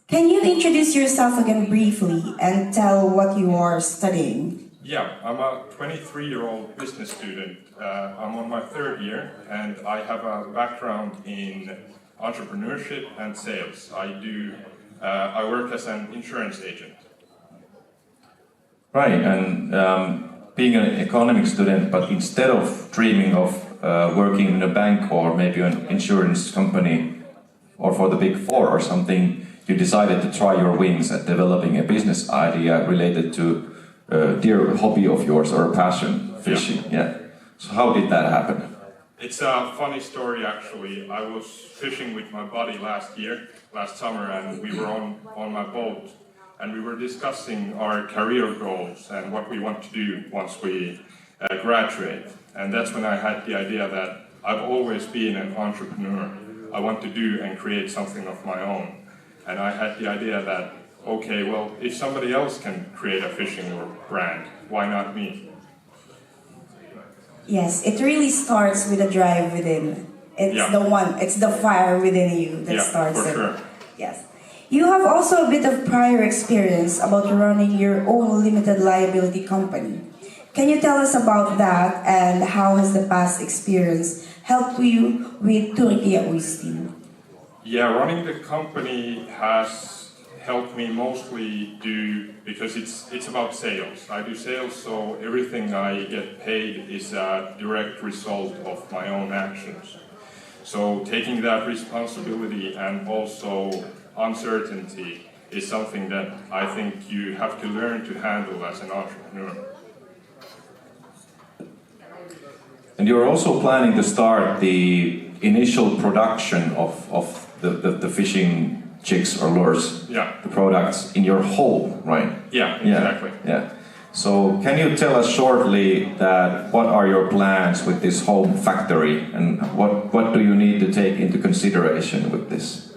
Can you introduce yourself again briefly and tell what you are studying? Yeah, I'm a 23-year-old business student. I'm on my third year, and I have a background in entrepreneurship and sales. I work as an insurance agent. Right, and being an economics student, but instead of dreaming of working in a bank or maybe an insurance company or for the Big Four or something, you decided to try your wings at developing a business idea related to a dear hobby of yours or a passion, fishing. Yeah. So how did that happen? It's a funny story, actually. I was fishing with my buddy last summer, and we were on my boat, and we were discussing our career goals and what we want to do once we graduate. And that's when I had the idea that I've always been an entrepreneur. I want to do and create something of my own. And I had the idea that, okay, well, if somebody else can create a fishing brand, why not me? Yes, it really starts with a drive within. It's the fire within you that starts for it. Sure. Yes. You have also a bit of prior experience about running your own limited liability company. Can you tell us about that and how has the past experience helped you with Turkia Uistin? Yeah, running the company has helped me mostly because it's about sales. I do sales, so everything I get paid is a direct result of my own actions. So taking that responsibility and also uncertainty is something that I think you have to learn to handle as an entrepreneur. And you're also planning to start the initial production of the fishing jigs or lures, the products in your home, right? Yeah, exactly. Yeah. So can you tell us shortly that what are your plans with this home factory and what do you need to take into consideration with this?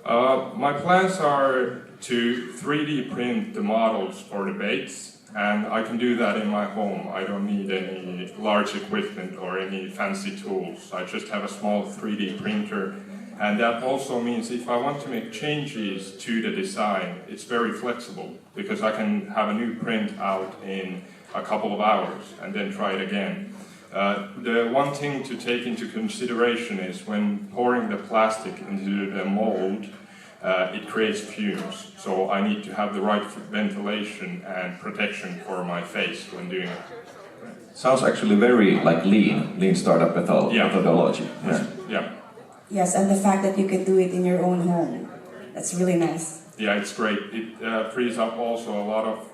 My plans are to 3D print the models for the baits, and I can do that in my home. I don't need any large equipment or any fancy tools. I just have a small 3D printer, and that also means if I want to make changes to the design, it's very flexible because I can have a new print out in a couple of hours and then try it again. The one thing to take into consideration is when pouring the plastic into the mold, it creates fumes. So I need to have the right ventilation and protection for my face when doing it. Sounds actually very like lean startup methodology. Yeah. Yes, and the fact that you can do it in your own home. That's really nice. Yeah, it's great. It frees up also a lot of,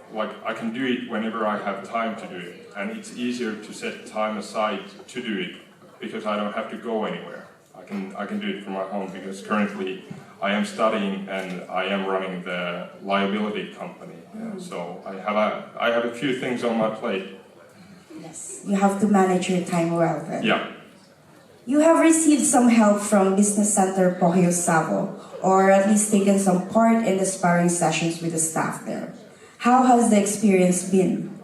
I can do it whenever I have time to do it. And it's easier to set time aside to do it because I don't have to go anywhere. I can do it from my home because currently I am studying and I am running the liability company. So I have a few things on my plate. Yes, you have to manage your time well then. Yeah. You have received some help from Business Center Pohio Savo, or at least taken some part in the sparring sessions with the staff there. How has the experience been?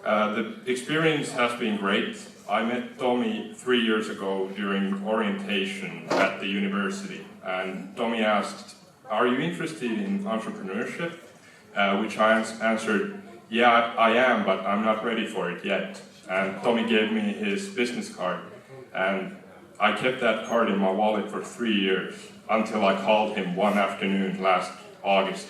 The experience has been great. I met Tommy 3 years ago during orientation at the university, and Tommy asked, "Are you interested in entrepreneurship?" Which I answered, "Yeah, I am, but I'm not ready for it yet." And Tommy gave me his business card, and I kept that card in my wallet for 3 years until I called him one afternoon last August.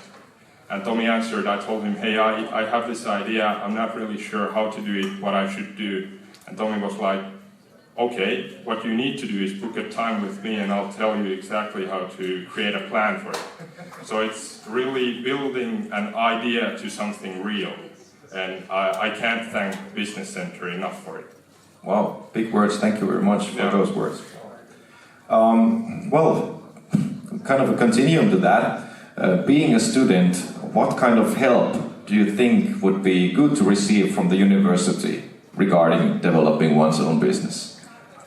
And Tommy answered, I told him, "Hey, I have this idea, I'm not really sure how to do it, what I should do." And Tommy was like, "Okay, what you need to do is book a time with me and I'll tell you exactly how to create a plan for it." So it's really building an idea to something real. And I can't thank Business Center enough for it. Wow, big words. Thank you very much for those words. Well, kind of a continuum to that. Being a student, what kind of help do you think would be good to receive from the university regarding developing one's own business?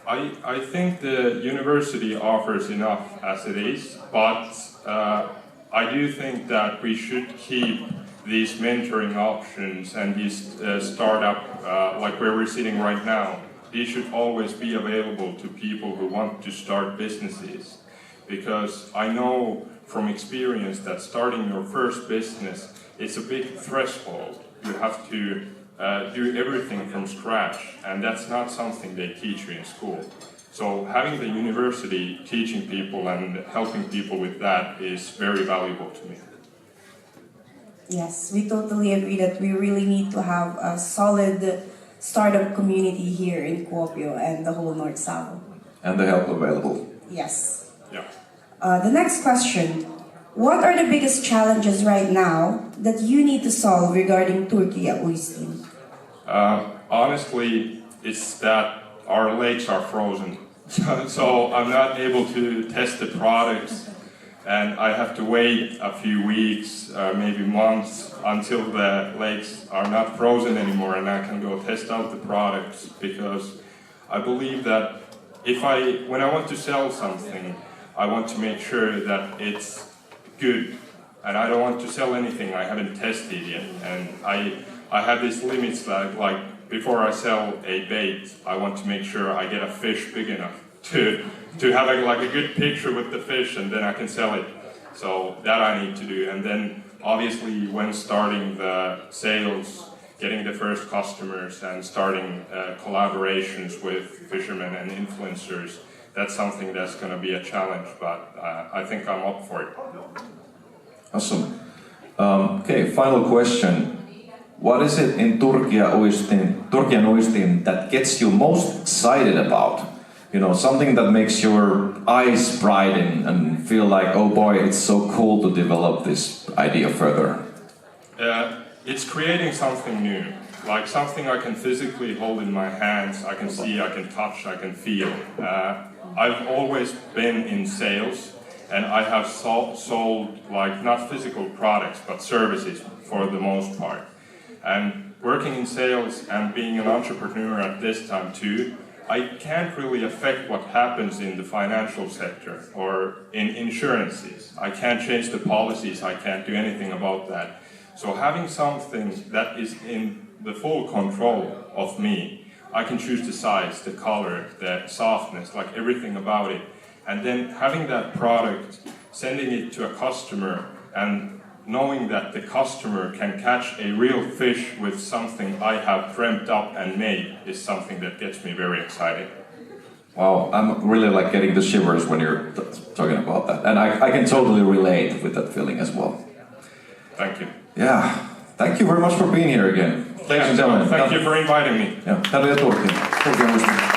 I think the university offers enough as it is, but I do think that we should keep these mentoring options and these startup, like where we're sitting right now, these should always be available to people who want to start businesses. Because I know from experience that starting your first business is a big threshold. You have to do everything from scratch, and that's not something they teach you in school. So having the university teaching people and helping people with that is very valuable to me. Yes, we totally agree that we really need to have a solid startup community here in Kuopio and the whole North Savo. And the help available. Yes. Yeah. The next question. What are the biggest challenges right now that you need to solve regarding Turkia Uistin? Honestly, it's that our lakes are frozen. So I'm not able to test the products, and I have to wait a few weeks, maybe months, until the lakes are not frozen anymore and I can go test out the products, because I believe that when I want to sell something, I want to make sure that it's good, and I don't want to sell anything I haven't tested yet. And I have these limits that, like, before I sell a bait, I want to make sure I get a fish big enough to have a good picture with the fish, and then I can sell it. So that I need to do. And then obviously when starting the sales, getting the first customers and starting collaborations with fishermen and influencers, that's something that's going to be a challenge, but I think I'm up for it. Awesome. Okay, final question. What is it in Turkia Uistin that gets you most excited about? You know, something that makes your eyes brighten and feel like, oh boy, it's so cool to develop this idea further. It's creating something new, like something I can physically hold in my hands, I can see, I can touch, I can feel. I've always been in sales, and I have sold like not physical products but services for the most part. And working in sales and being an entrepreneur at this time too, I can't really affect what happens in the financial sector or in insurances. I can't change the policies, I can't do anything about that. So having something that is in the full control of me, I can choose the size, the color, the softness, like everything about it. And then having that product, sending it to a customer, and knowing that the customer can catch a real fish with something I have dreamt up and made is something that gets me very excited. Wow, I'm really like getting the shivers when you're talking about that. And I can totally relate with that feeling as well. Thank you. Yeah, thank you very much for being here again. Ladies and gentlemen. Thank you for inviting me. Yeah, tämä oli Turkia Uistin.